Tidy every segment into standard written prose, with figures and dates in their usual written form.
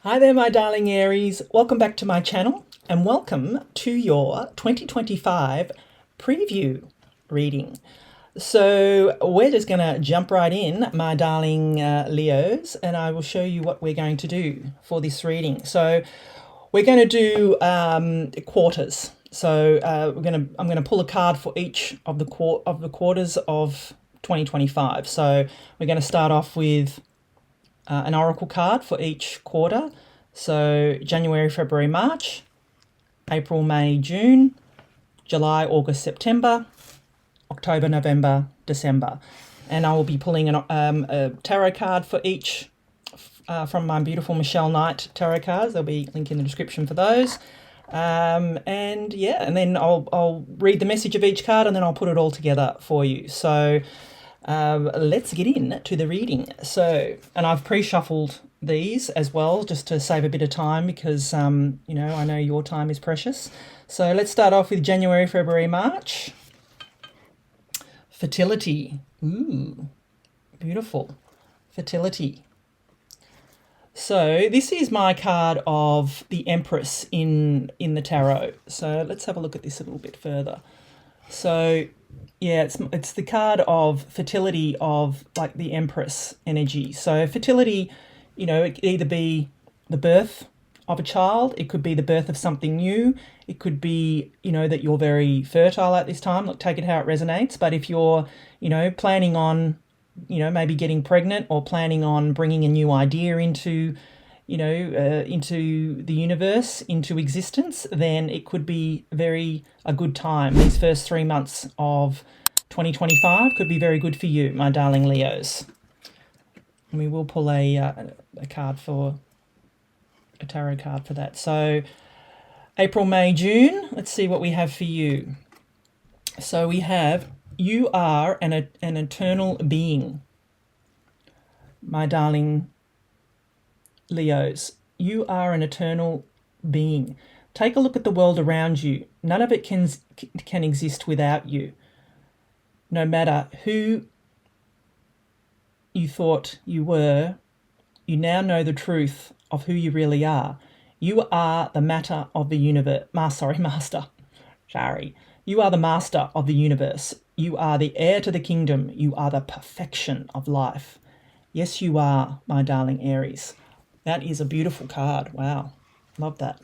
Hi there, my darling Aries. Welcome back to my channel and welcome to your 2025 preview reading. So we're just going to jump right in, my darling Leos, and I will show you what we're going to do for this reading. So we're going to do quarters. So I'm going to pull a card for each of the quarters of 2025. So we're going to start off with an oracle card for each quarter. So January, February, March, April, May, June, July, August, September, October, November, December. And I will be pulling a tarot card for each from my beautiful Michelle Knight tarot cards. There'll be a link in the description for those. And then I'll read the message of each card and then I'll put it all together for you. So let's get into the reading. So, and I've pre-shuffled these as well just to save a bit of time because, I know your time is precious. So let's start off with January, February, March. Fertility. Ooh, beautiful. Fertility. So this is my card of the Empress in the tarot. So let's have a look at this a little bit further. So yeah, it's the card of fertility of like the Empress energy. So fertility, it could either be the birth of a child, it could be the birth of something new, it could be, that you're very fertile at this time. Look, take it how it resonates. But if you're, planning on, maybe getting pregnant or planning on bringing a new idea into the universe, into existence, then it could be a good time. These first 3 months of 2025 could be very good for you, my darling Leos. And we will pull a tarot card for that. So April, May, June, let's see what we have for you. So we have, you are an eternal being, my darling Leos. You are an eternal being. Take a look at the world around you. None of it can exist without you. No matter who you thought you were, you now know the truth of who you really are. You are the matter of the universe. Master. Sorry. You are the master of the universe. You are the heir to the kingdom. You are the perfection of life. Yes, you are, my darling Aries. That is a beautiful card. Wow. Love that.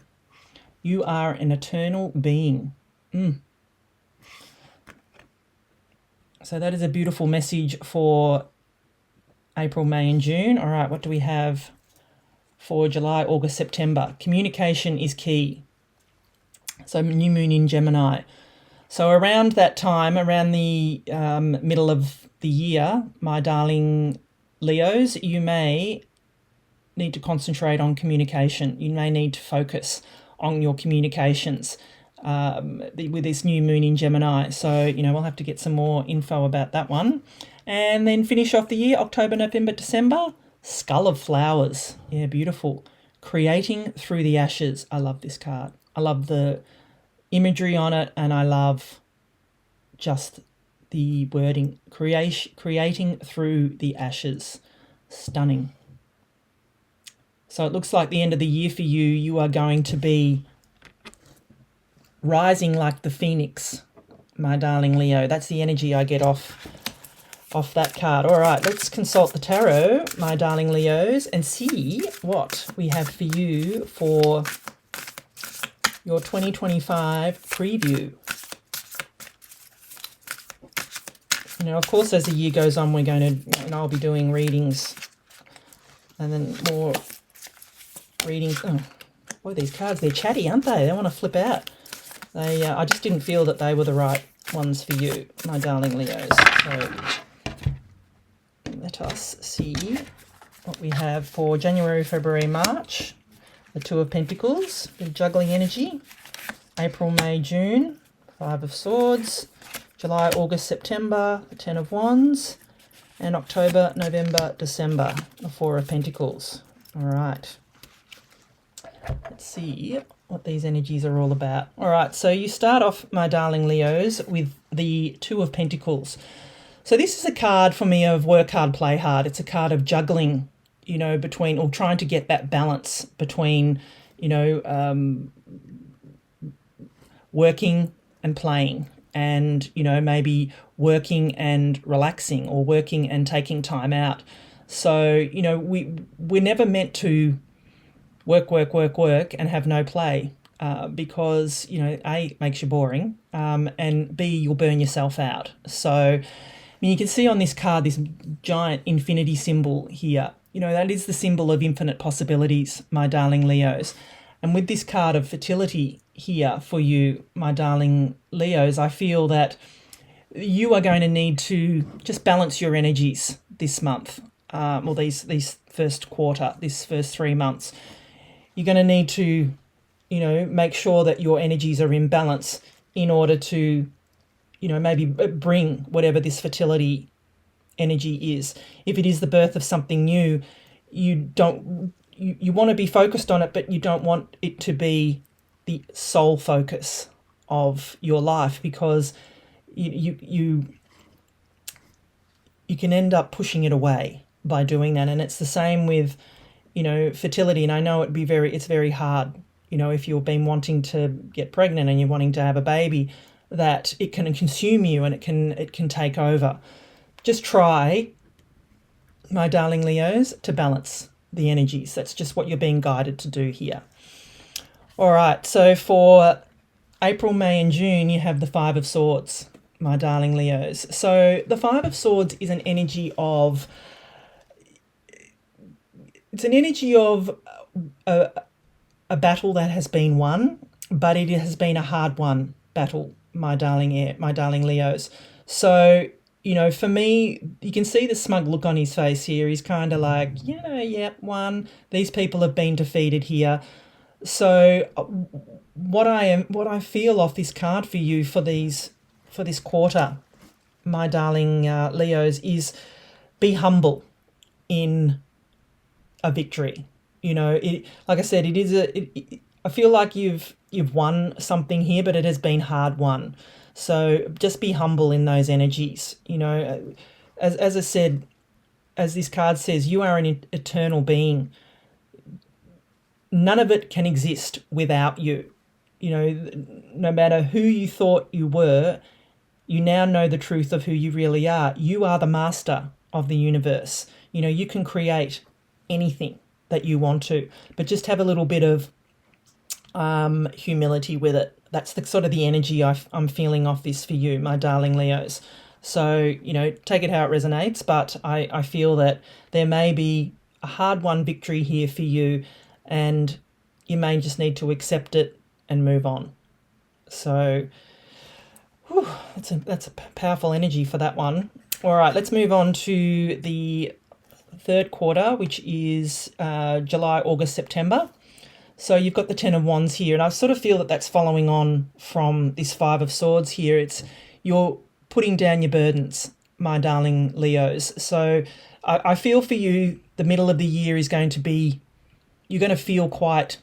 You are an eternal being. So that is a beautiful message for April, May, and June. All right, what do we have for July, August, September? Communication is key. So new moon in Gemini. So around that time, around the middle of the year, my darling Leos, you may need to concentrate on communication. You may need to focus on your communications with this new moon in Gemini. So, we'll have to get some more info about that one. And then finish off the year, October, November, December, Skull of Flowers. Yeah, beautiful. Creating through the ashes. I love this card. I love the imagery on it, and I love just the wording. Creating through the ashes. Stunning. So it looks like the end of the year for you, you are going to be rising like the phoenix, my darling Leo. That's the energy I get off that card. All right, let's consult the tarot, my darling Leos, and see what we have for you for your 2025 preview. Of course, as the year goes on, we're going to, I'll be doing readings and then more readings. Oh, boy, these cards, they're chatty, aren't they? They want to flip out. I just didn't feel that they were the right ones for you, my darling Leos. So let us see what we have for January, February, March. The Two of Pentacles, the juggling energy. April, May, June, Five of Swords. July, August, September, the Ten of Wands. And October, November, December, the Four of Pentacles. All right. Let's see what these energies are all about. All right, so you start off, my darling Leos, with the Two of Pentacles. So this is a card for me of work hard, play hard. It's a card of juggling between, or trying to get that balance between, working and playing, and maybe working and relaxing, or working and taking time out. So we're never meant to work and have no play, because A, it makes you boring, and B, you'll burn yourself out. So I mean, you can see on this card this giant infinity symbol here. That is the symbol of infinite possibilities, my darling Leos. And with this card of fertility here for you, my darling Leos, I feel that you are going to need to just balance your energies this month, or these first quarter, this first 3 months. You're going to need to, make sure that your energies are in balance in order to, maybe bring whatever this fertility energy is. If it is the birth of something new, you want to be focused on it, but you don't want it to be the sole focus of your life, because you can end up pushing it away by doing that. And it's the same with fertility. And I know it's very hard, if you've been wanting to get pregnant and you're wanting to have a baby, that it can consume you and it can take over. Just try, my darling Leos, to balance the energies. That's just what you're being guided to do here. All right, so for April, May and June, you have the Five of Swords, my darling Leos. So the Five of Swords is an energy of... It's an energy of a battle that has been won, but it has been a hard-won battle, my darling Leos. So, for me, you can see the smug look on his face here. He's kind of like, won. These people have been defeated here. So what I feel off this card for you for this quarter, my darling Leos, is be humble in a victory. Like I said, I feel like you've won something here, but it has been hard won. So just be humble in those energies. As I said, as this card says, you are an eternal being. None of it can exist without you. No matter who you thought you were, you now know the truth of who you really are. You are the master of the universe. You can create anything that you want to, but just have a little bit of humility with it. That's the sort of the energy I'm feeling off this for you, my darling Leos. So, take it how it resonates, but I feel that there may be a hard-won victory here for you, and you may just need to accept it and move on. So, that's a powerful energy for that one. All right, let's move on to the third quarter, which is July, August, September. So you've got the Ten of Wands here, and I sort of feel that that's following on from this Five of Swords here. It's you're putting down your burdens, my darling Leos. So I feel for you, the middle of the year is going to be, you're going to feel quite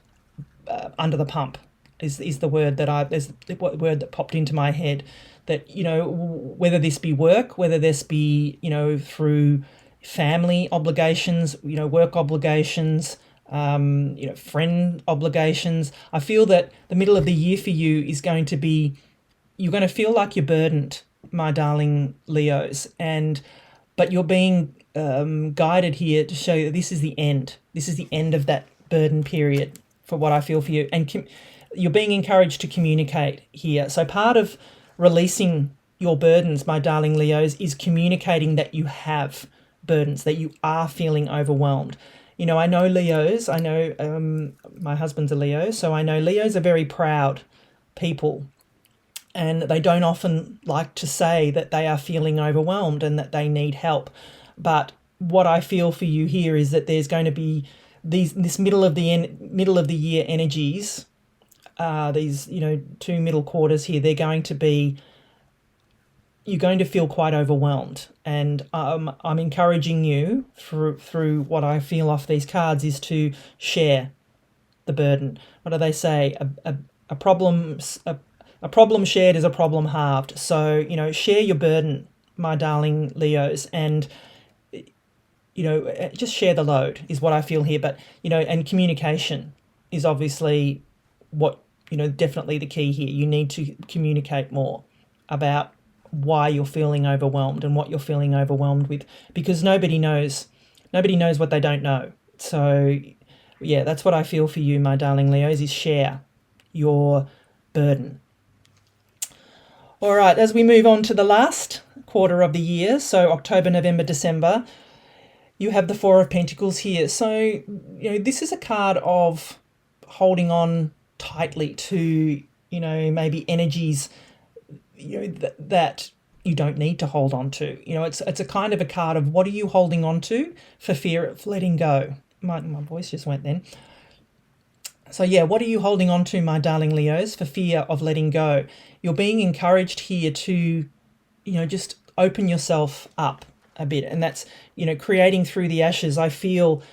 under the pump, is the word there's the word that popped into my head. That, whether this be work, whether this be, through family obligations, work obligations, friend obligations. I feel that the middle of the year for you is going to be, you're going to feel like you're burdened, my darling Leos, but you're being guided here to show you that this is the end. This is the end of that burden period, for what I feel for you. And you're being encouraged to communicate here. So part of releasing your burdens, my darling Leos, is communicating that you have burdens, that you are feeling overwhelmed. I know Leos, my husband's a Leo, so I know Leos are very proud people, and they don't often like to say that they are feeling overwhelmed and that they need help. But what I feel for you here is that there's going to be this middle of the year energies, these 2 middle quarters here. You're going to feel quite overwhelmed, and I'm encouraging you through what I feel off these cards is to share the burden. What do they say? A problem shared is a problem halved. So share your burden, my darling Leos, and just share the load is what I feel here. But, and communication is obviously what, definitely the key here. You need to communicate more about why you're feeling overwhelmed and what you're feeling overwhelmed with, because nobody knows what they don't know. So yeah, that's what I feel for you, my darling Leos, is share your burden. All right, as we move on to the last quarter of the year, so October, November, December, you have the Four of Pentacles here. So, this is a card of holding on tightly to, maybe energies, that you don't need to hold on to. It's a kind of a card of what are you holding on to for fear of letting go. My voice just went then. So yeah, what are you holding on to, my darling Leos, for fear of letting go? You're being encouraged here to, just open yourself up a bit. And that's, creating through the ashes. I feel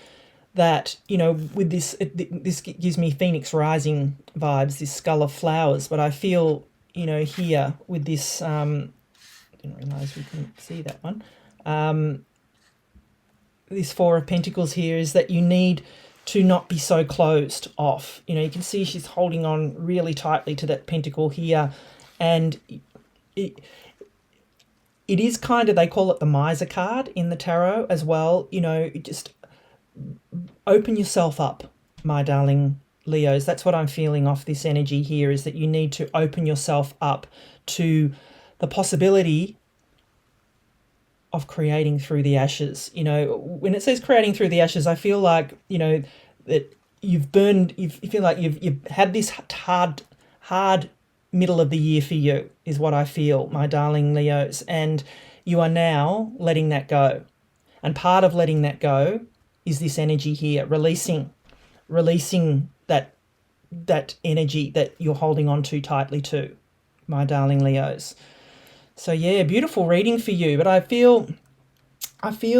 that, with this, this gives me Phoenix Rising vibes, this skull of flowers. But I feel, here with this, didn't realise we couldn't see that one. This Four of Pentacles here is that you need to not be so closed off. You can see she's holding on really tightly to that pentacle here. And it is kind of, they call it the miser card in the tarot as well. Just open yourself up, my darling Leos. That's what I'm feeling off this energy here, is that you need to open yourself up to the possibility of creating through the ashes. When it says creating through the ashes, I feel like, that you feel like you've had this hard middle of the year for you, is what I feel, my darling Leos. And you are now letting that go. And part of letting that go is this energy here, releasing that energy that you're holding on to tightly to, my darling Leos. So yeah, beautiful reading for you. But I feel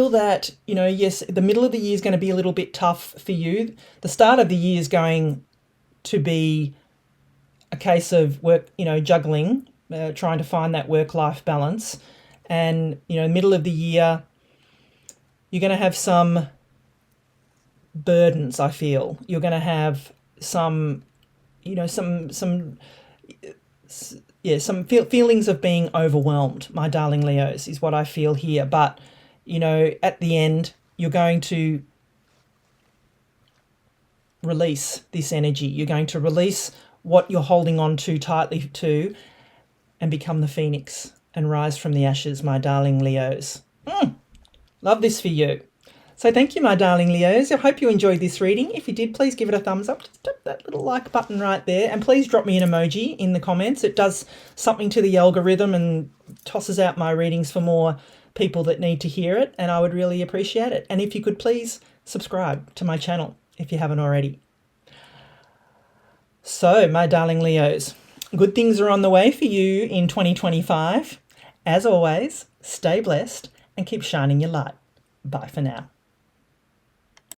that, yes, the middle of the year is going to be a little bit tough for you. The start of the year is going to be a case of work, juggling, trying to find that work-life balance. And, middle of the year, you're going to have some burdens, I feel. You're going to have some feelings of being overwhelmed, my darling Leos, is what I feel here. But, at the end, you're going to release this energy. You're going to release what you're holding on to tightly to and become the phoenix and rise from the ashes, my darling Leos. Love this for you. So thank you, my darling Leos. I hope you enjoyed this reading. If you did, please give it a thumbs up. Just tap that little like button right there. And please drop me an emoji in the comments. It does something to the algorithm and tosses out my readings for more people that need to hear it. And I would really appreciate it. And if you could please subscribe to my channel if you haven't already. So, my darling Leos, good things are on the way for you in 2025. As always, stay blessed and keep shining your light. Bye for now.